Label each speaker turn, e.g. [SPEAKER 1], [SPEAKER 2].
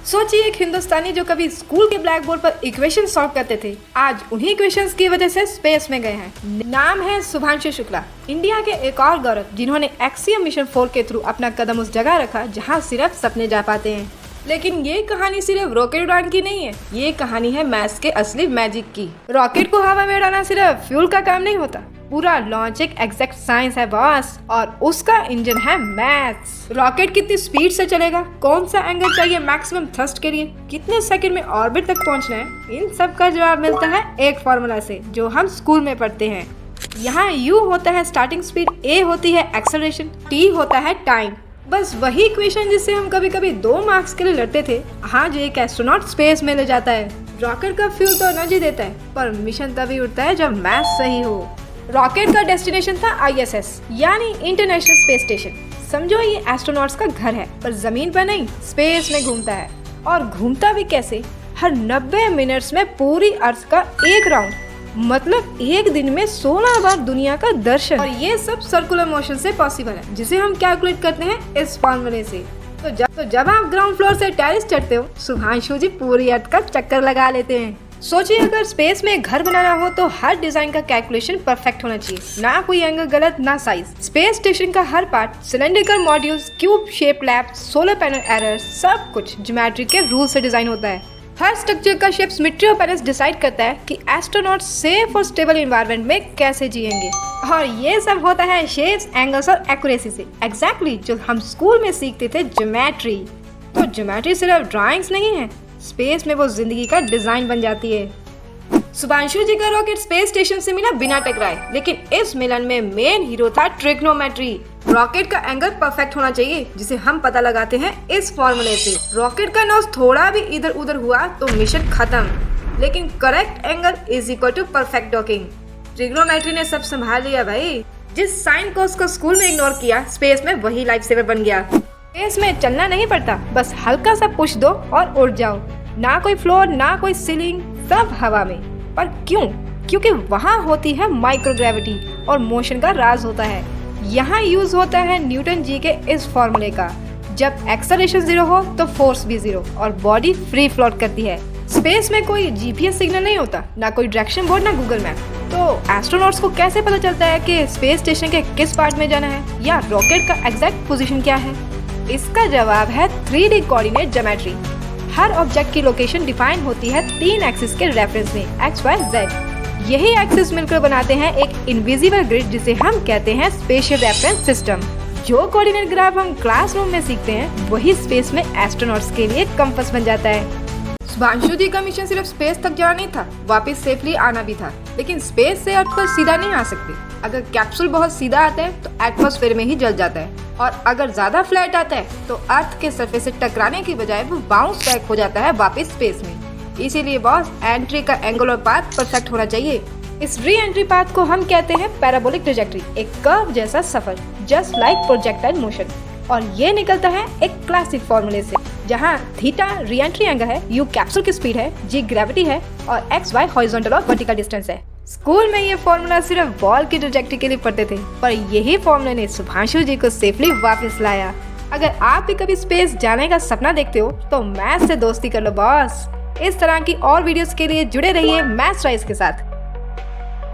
[SPEAKER 1] सोचिए एक हिंदुस्तानी जो कभी स्कूल के ब्लैक बोर्ड पर इक्वेशन सॉल्व करते थे, आज उन्हीं इक्वेशंस की वजह से स्पेस में गए हैं। नाम है शुभांशु शुक्ला, इंडिया के एक और गौरव जिन्होंने एक्सियम मिशन 4 के थ्रू अपना कदम उस जगह रखा जहां सिर्फ सपने जा पाते हैं। लेकिन ये कहानी सिर्फ रॉकेट उड़ान की नहीं है, ये कहानी है मैथ्स के असली मैजिक की। रॉकेट को हवा में उड़ाना सिर्फ फ्यूल का काम नहीं होता, पूरा लॉन्च एक एग्जैक्ट साइंस है बॉस, और उसका इंजन है मैथ्स। रॉकेट कितनी स्पीड से चलेगा, कौन सा एंगल चाहिए मैक्सिमम थ्रस्ट के लिए, कितने सेकंड में ऑर्बिट तक पहुंचना है, इन सब का जवाब मिलता है एक फॉर्मूला से जो हम स्कूल में पढ़ते हैं। यहाँ U होता है स्टार्टिंग स्पीड, A होती है एक्सेलरेशन, T होता है टाइम। बस वही इक्वेशन जिससे हम कभी कभी 2 मार्क्स के लिए लड़ते थे, आज एक एस्ट्रोनॉट स्पेस में ले जाता है। रॉकेट का फ्यूल तो एनर्जी देता है, पर मिशन तभी उड़ता है जब मैथ सही हो। रॉकेट का डेस्टिनेशन था ISS यानी इंटरनेशनल स्पेस स्टेशन। समझो ये एस्ट्रोनॉट्स का घर है, पर जमीन पर नहीं, स्पेस में घूमता है। और घूमता भी कैसे, हर 90 मिनट्स में पूरी अर्थ का एक राउंड, मतलब एक दिन में 16 बार दुनिया का दर्शन। और ये सब सर्कुलर मोशन से पॉसिबल है, जिसे हम कैलकुलेट करते हैं इस फॉर्मूले से। तो जब आप ग्राउंड फ्लोर से टेरेस चढ़ते हो, शुभांशु जी पूरी अर्थ का चक्कर लगा लेते हैं। सोचिए अगर स्पेस में घर बनाना हो तो हर डिजाइन का कैलकुलेशन परफेक्ट होना चाहिए, ना कोई एंगल गलत, ना साइज। स्पेस स्टेशन का हर part, cylindrical modules, cube shape lab, solar panel array, सब कुछ ज्योमेट्री के रूल से डिजाइन होता है। हर स्ट्रक्चर का shape symmetry of panels decide करता है कि एस्ट्रोनॉट सेफ और स्टेबल एनवायरनमेंट में कैसे जिएंगे। और ये सब होता है शेप्स, एंगल्स और एक्यूरेसी से, एग्जैक्टली जो हम स्कूल में सीखते थे ज्योमेट्री। तो ज्योमेट्री सिर्फ ड्राइंग्स नहीं है, स्पेस में वो जिंदगी का डिजाइन बन जाती है। शुभांशु जी का रॉकेट स्पेस स्टेशन से मिला बिना टकराए, लेकिन इस मिलन में मेन हीरो था ट्रिग्नोमेट्री। रॉकेट का एंगल परफेक्ट होना चाहिए, जिसे हम पता लगाते हैं इस फॉर्मूले से। रॉकेट का नोज थोड़ा भी इधर उधर हुआ तो मिशन खत्म, लेकिन correct angle is equal to perfect docking. Trigonometry ने सब संभाल लिया भाई। जिस साइन कोर्स को स्कूल में इग्नोर किया, स्पेस में वही लाइफ सेवर बन गया। स्पेस में चलना नहीं पड़ता, बस हल्का सा पुश दो और उड़ जाओ। ना कोई फ्लोर, ना कोई सीलिंग, सब हवा में। पर क्यों? क्योंकि वहाँ होती है माइक्रोग्रेविटी और मोशन का राज होता है। यहाँ यूज होता है न्यूटन जी के इस फॉर्मूले का। जब एक्सेलरेशन 0 हो तो फोर्स भी 0 और बॉडी फ्री फ्लोट करती है। स्पेस में कोई GPS सिग्नल नहीं होता, ना कोई डायरेक्शन बोर्ड, ना गूगल मैप। तो एस्ट्रोनॉट्स को कैसे पता चलता है कि स्पेस स्टेशन के किस पार्ट में जाना है या रॉकेट का एग्जैक्ट पोजीशन क्या है? इसका जवाब है 3D कोऑर्डिनेट ज्योमेट्री। हर ऑब्जेक्ट की लोकेशन डिफाइन होती है 3 एक्सिस के रेफरेंस में, X, Y, Z। यही एक्सिस मिलकर बनाते हैं एक इनविजिबल ग्रिड, जिसे हम कहते हैं स्पेशियल रेफरेंस सिस्टम। जो कोऑर्डिनेट ग्राफ हम क्लासरूम में सीखते हैं, वही स्पेस में एस्ट्रोनॉट्स के लिए कंपास बन जाता है। शुभांशु जी का मिशन सिर्फ स्पेस तक जाना नहीं था, वापस सेफली आना भी था। लेकिन स्पेस से अर्थ पर सीधा नहीं आ सकते। अगर कैप्सूल बहुत सीधा आता है तो एटमॉस्फेयर में ही जल जाता है, और अगर ज्यादा फ्लैट आता है तो अर्थ के सरफेस से टकराने की बजाय वो बाउंस बैक हो जाता है वापस स्पेस में। इसीलिए बॉस, एंट्री का एंगल और पाथ परफेक्ट होना चाहिए। इस री एंट्री पाथ को हम कहते हैं पैराबोलिक ट्रैजेक्टरी, एक कर्व जैसा सफर, जस्ट लाइक प्रोजेक्टाइल मोशन। और ये निकलता है एक क्लासिक फॉर्मूले से, जहाँ थीटा री एंट्री एंगल है, U कैप्सूल की स्पीड है, G ग्रेविटी है और X Y हॉरिजॉन्टल और वर्टिकल डिस्टेंस है। स्कूल में ये फॉर्मूला सिर्फ बॉल की ट्रैजेक्टरी के लिए पढ़ते थे, पर यही फॉर्मूले ने शुभांशु जी को सेफली वापस लाया। अगर आप भी कभी स्पेस जाने का सपना देखते हो तो मैथ्स से दोस्ती कर लो बॉस। इस तरह की और वीडियोस के लिए जुड़े रहिए मैथ्स राइज के साथ।